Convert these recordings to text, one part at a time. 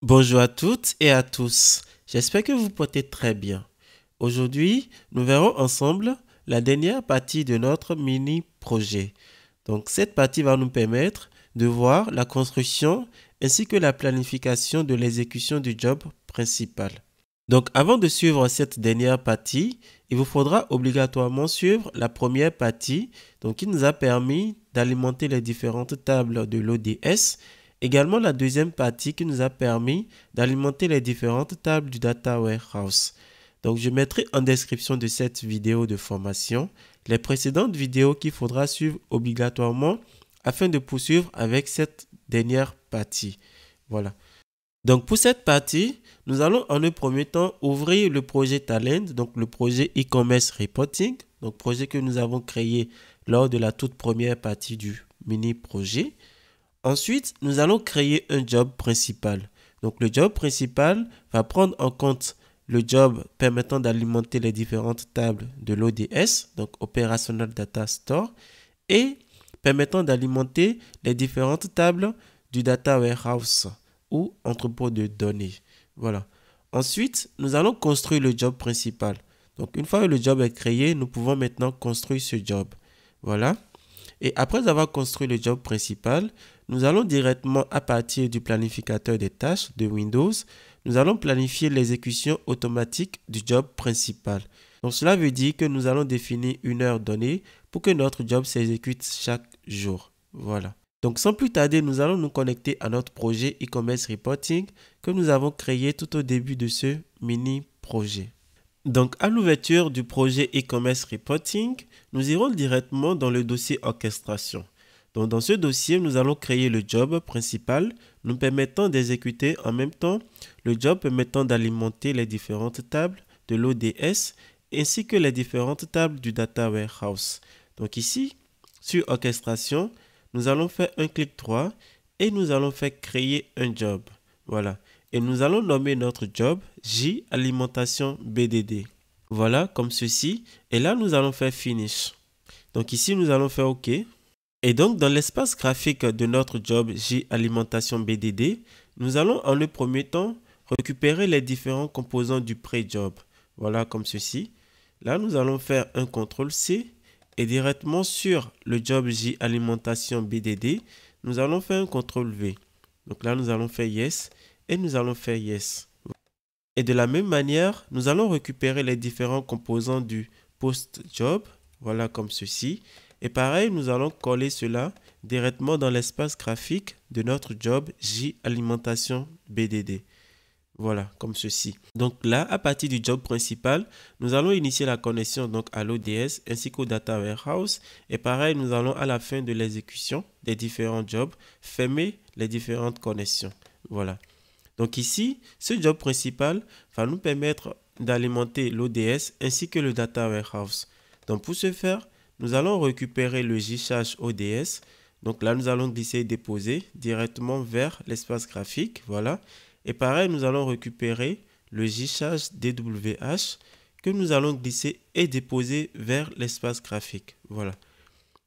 Bonjour à toutes et à tous, j'espère que vous portez très bien. Aujourd'hui, nous verrons ensemble la dernière partie de notre mini-projet. Donc cette partie va nous permettre de voir la construction ainsi que la planification de l'exécution du job principal. Donc avant de suivre cette dernière partie, il vous faudra obligatoirement suivre la première partie qui nous a permis d'alimenter les différentes tables de l'ODS. Également la deuxième partie qui nous a permis d'alimenter les différentes tables du Data Warehouse. Donc je mettrai en description de cette vidéo de formation les précédentes vidéos qu'il faudra suivre obligatoirement afin de poursuivre avec cette dernière partie. Voilà. Donc pour cette partie, nous allons en un premier temps ouvrir le projet Talend, donc le projet e-commerce reporting, donc projet que nous avons créé lors de la toute première partie du mini-projet. Ensuite, nous allons créer un job principal. Donc le job principal va prendre en compte le job permettant d'alimenter les différentes tables de l'ODS, donc Operational Data Store, et permettant d'alimenter les différentes tables du Data Warehouse ou entrepôt de données. Voilà. Ensuite, nous allons construire le job principal. Donc une fois que le job est créé, nous pouvons maintenant construire ce job. Voilà. Et après avoir construit le job principal, nous allons directement à partir du planificateur des tâches de Windows, nous allons planifier l'exécution automatique du job principal. Donc cela veut dire que nous allons définir une heure donnée pour que notre job s'exécute chaque jour. Voilà. Donc sans plus tarder, nous allons nous connecter à notre projet e-commerce reporting que nous avons créé tout au début de ce mini projet. Donc à l'ouverture du projet e-commerce reporting, nous irons directement dans le dossier orchestration. Donc dans ce dossier, nous allons créer le job principal nous permettant d'exécuter en même temps le job permettant d'alimenter les différentes tables de l'ODS ainsi que les différentes tables du Data Warehouse. Donc ici, sur orchestration, nous allons faire un clic droit et nous allons faire créer un job. Voilà. Et nous allons nommer notre job J alimentation BDD. Voilà, comme ceci. Et là, nous allons faire Finish. Donc ici, nous allons faire OK. Et donc, dans l'espace graphique de notre job J alimentation BDD, nous allons en le premier temps récupérer les différents composants du pré-job. Voilà, comme ceci. Là, nous allons faire un CTRL-C et directement sur le job J alimentation BDD, nous allons faire un CTRL-V. Donc là, nous allons faire Yes et nous allons faire Yes. Et de la même manière, nous allons récupérer les différents composants du post-job. Voilà, comme ceci. Et pareil, nous allons coller cela directement dans l'espace graphique de notre job J alimentation BDD. Voilà, comme ceci. Donc là, à partir du job principal, nous allons initier la connexion donc à l'ODS ainsi qu'au Data Warehouse. Et pareil, nous allons à la fin de l'exécution des différents jobs fermer les différentes connexions. Voilà. Donc ici, ce job principal va nous permettre d'alimenter l'ODS ainsi que le Data Warehouse. Donc pour ce faire, nous allons récupérer le JCharge ODS. Donc là, nous allons glisser et déposer directement vers l'espace graphique. Voilà. Et pareil, nous allons récupérer le JCharge DWH que nous allons glisser et déposer vers l'espace graphique. Voilà.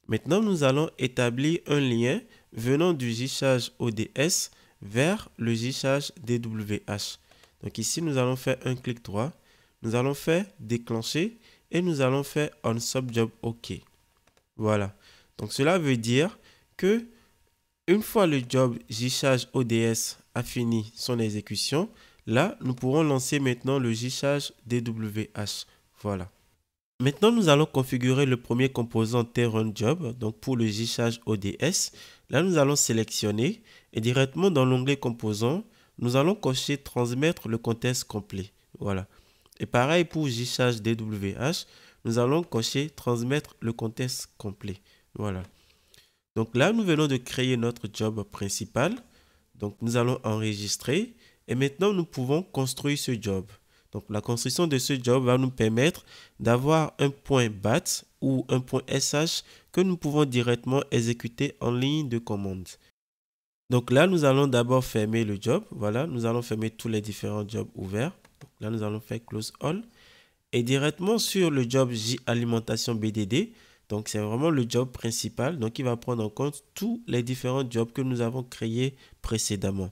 Maintenant, nous allons établir un lien venant du JCharge ODS vers le JCharge DWH. Donc ici, nous allons faire un clic droit. Nous allons faire déclencher et nous allons faire on subjob OK. Voilà. Donc cela veut dire que une fois le job JCharge ODS a fini son exécution, là, nous pourrons lancer maintenant le JCharge DWH. Voilà. Maintenant, nous allons configurer le premier composant TRunJob, donc pour le JCharge ODS. Là, nous allons sélectionner et directement dans l'onglet composants, nous allons cocher transmettre le contexte complet. Voilà. Et pareil pour JCharge DWH, nous allons cocher transmettre le contexte complet. Voilà. Donc là, nous venons de créer notre job principal. Donc nous allons enregistrer et maintenant nous pouvons construire ce job. Donc la construction de ce job va nous permettre d'avoir un point BAT ou un point SH que nous pouvons directement exécuter en ligne de commande. Donc là, nous allons d'abord fermer le job. Voilà, nous allons fermer tous les différents jobs ouverts. Donc là, nous allons faire Close All. Et directement sur le job J alimentation BDD, donc c'est vraiment le job principal. Donc il va prendre en compte tous les différents jobs que nous avons créés précédemment.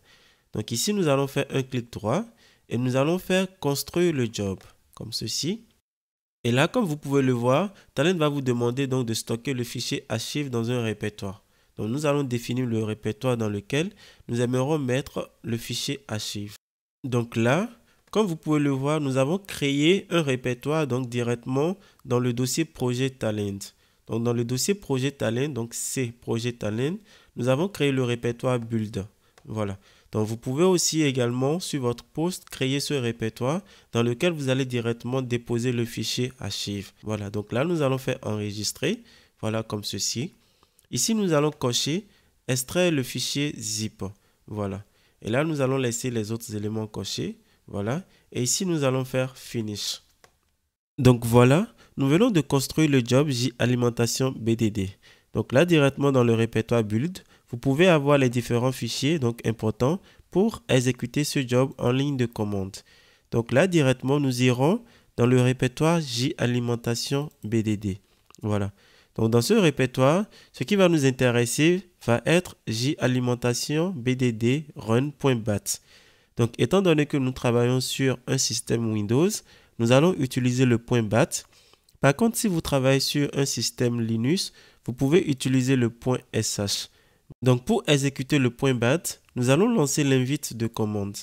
Donc ici, nous allons faire un clic droit et nous allons faire construire le job, comme ceci. Et là, comme vous pouvez le voir, Talend va vous demander donc de stocker le fichier archive dans un répertoire. Donc nous allons définir le répertoire dans lequel nous aimerons mettre le fichier archive. Donc là, comme vous pouvez le voir, nous avons créé un répertoire donc directement dans le dossier projet Talend. Donc dans le dossier projet Talend, donc c'est projet Talend, nous avons créé le répertoire build. Voilà. Donc vous pouvez aussi également sur votre poste créer ce répertoire dans lequel vous allez directement déposer le fichier archive. Voilà. Donc là nous allons faire enregistrer. Voilà comme ceci. Ici nous allons cocher extraire le fichier zip. Voilà. Et là nous allons laisser les autres éléments cochés. Voilà. Et ici nous allons faire finish. Donc voilà, nous venons de construire le job J-alimentation BDD. Donc là, directement dans le répertoire build, vous pouvez avoir les différents fichiers donc importants pour exécuter ce job en ligne de commande. Donc là, directement, nous irons dans le répertoire J-alimentation BDD. Voilà. Donc dans ce répertoire, ce qui va nous intéresser va être J-alimentation BDD run.bat. Donc étant donné que nous travaillons sur un système Windows, nous allons utiliser le .bat. Par contre, si vous travaillez sur un système Linux, vous pouvez utiliser le .sh. Donc pour exécuter le .bat, nous allons lancer l'invite de commande.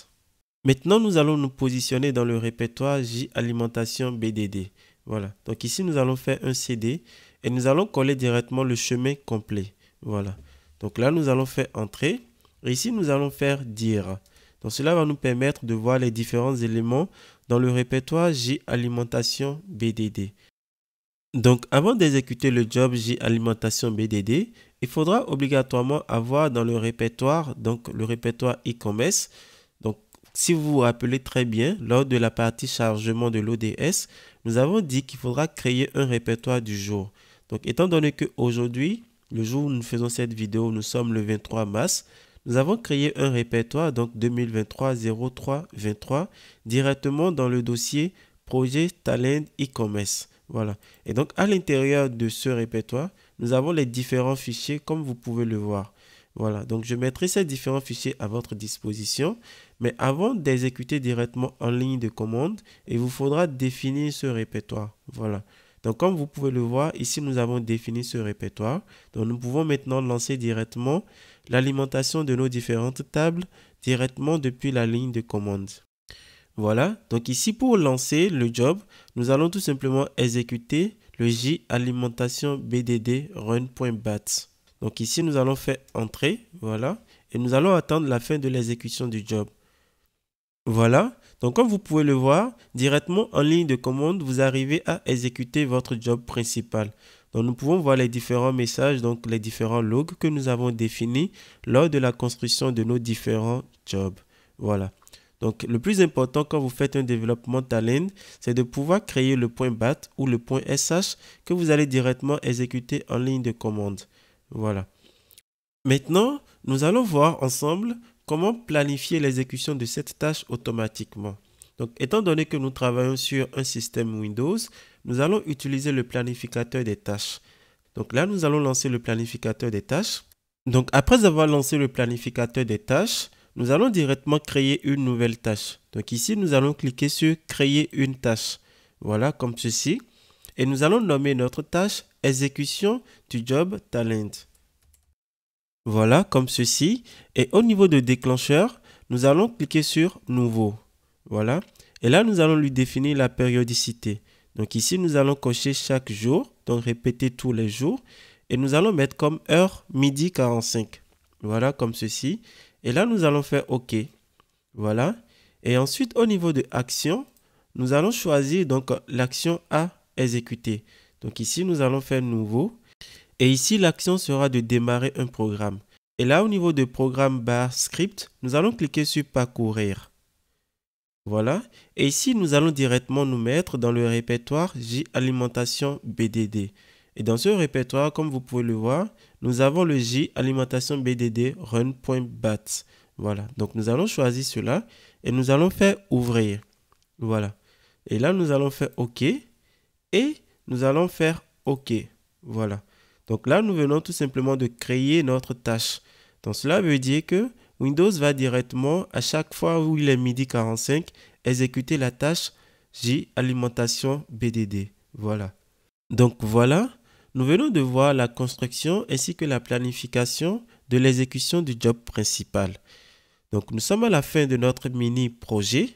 Maintenant, nous allons nous positionner dans le répertoire J-alimentation BDD. Voilà. Donc ici, nous allons faire un CD et nous allons coller directement le chemin complet. Voilà. Donc là, nous allons faire entrer. Et ici, nous allons faire dire. Donc cela va nous permettre de voir les différents éléments dans le répertoire J-alimentation BDD. Donc avant d'exécuter le job J-alimentation BDD, il faudra obligatoirement avoir dans le répertoire, donc le répertoire e-commerce. Donc si vous vous rappelez très bien, lors de la partie chargement de l'ODS, nous avons dit qu'il faudra créer un répertoire du jour. Donc étant donné qu'aujourd'hui, le jour où nous faisons cette vidéo, nous sommes le 23 mars, nous avons créé un répertoire, donc 2023-03-23, directement dans le dossier projet Talend e-commerce. Voilà. Et donc, à l'intérieur de ce répertoire, nous avons les différents fichiers, comme vous pouvez le voir. Voilà. Donc, je mettrai ces différents fichiers à votre disposition. Mais avant d'exécuter directement en ligne de commande, il vous faudra définir ce répertoire. Voilà. Donc, comme vous pouvez le voir, ici, nous avons défini ce répertoire. Donc, nous pouvons maintenant lancer directement l'alimentation de nos différentes tables directement depuis la ligne de commande. Voilà. Donc, ici, pour lancer le job, nous allons tout simplement exécuter le J-alimentation BDD run.bat. Donc, ici, nous allons faire entrer. Voilà. Et nous allons attendre la fin de l'exécution du job. Voilà, donc comme vous pouvez le voir, directement en ligne de commande, vous arrivez à exécuter votre job principal. Donc nous pouvons voir les différents messages, donc les différents logs que nous avons définis lors de la construction de nos différents jobs. Voilà. Donc le plus important quand vous faites un développement Talend, c'est de pouvoir créer le .bat ou le .sh que vous allez directement exécuter en ligne de commande. Voilà. Maintenant, nous allons voir ensemble comment planifier l'exécution de cette tâche automatiquement. Donc, étant donné que nous travaillons sur un système Windows, nous allons utiliser le planificateur des tâches. Donc là, nous allons lancer le planificateur des tâches. Donc, après avoir lancé le planificateur des tâches, nous allons directement créer une nouvelle tâche. Donc ici, nous allons cliquer sur « Créer une tâche ». Voilà, comme ceci. Et nous allons nommer notre tâche « Exécution du job Talend ». Voilà, comme ceci. Et au niveau de déclencheur, nous allons cliquer sur Nouveau. Voilà. Et là, nous allons lui définir la périodicité. Donc ici, nous allons cocher chaque jour, donc répéter tous les jours. Et nous allons mettre comme heure midi 45. Voilà, comme ceci. Et là, nous allons faire OK. Voilà. Et ensuite, au niveau de action, nous allons choisir donc l'action à exécuter. Donc ici, nous allons faire Nouveau. Et ici, l'action sera de démarrer un programme. Et là, au niveau de programme barre script, nous allons cliquer sur parcourir. Voilà. Et ici, nous allons directement nous mettre dans le répertoire J-alimentation BDD. Et dans ce répertoire, comme vous pouvez le voir, nous avons le J-alimentation BDD run.bat. Voilà. Donc, nous allons choisir cela et nous allons faire ouvrir. Voilà. Et là, nous allons faire OK. Et nous allons faire OK. Voilà. Donc là, nous venons tout simplement de créer notre tâche. Donc cela veut dire que Windows va directement, à chaque fois où il est midi 45, exécuter la tâche J alimentation BDD. Voilà. Donc voilà, nous venons de voir la construction ainsi que la planification de l'exécution du job principal. Donc nous sommes à la fin de notre mini projet.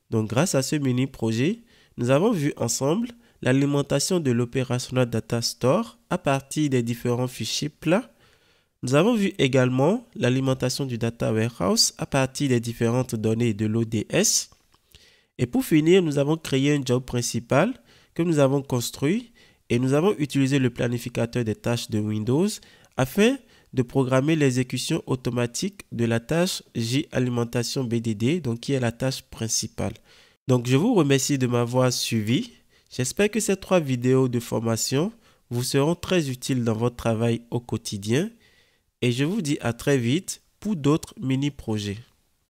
Donc grâce à ce mini projet, nous avons vu ensemble l'alimentation de l'Operational Data Store à partir des différents fichiers plats. Nous avons vu également l'alimentation du Data Warehouse à partir des différentes données de l'ODS. Et pour finir, nous avons créé un job principal que nous avons construit et nous avons utilisé le planificateur des tâches de Windows afin de programmer l'exécution automatique de la tâche J alimentation BDD, donc qui est la tâche principale. Donc je vous remercie de m'avoir suivi. J'espère que ces 3 vidéos de formation vous seront très utiles dans votre travail au quotidien et je vous dis à très vite pour d'autres mini-projets.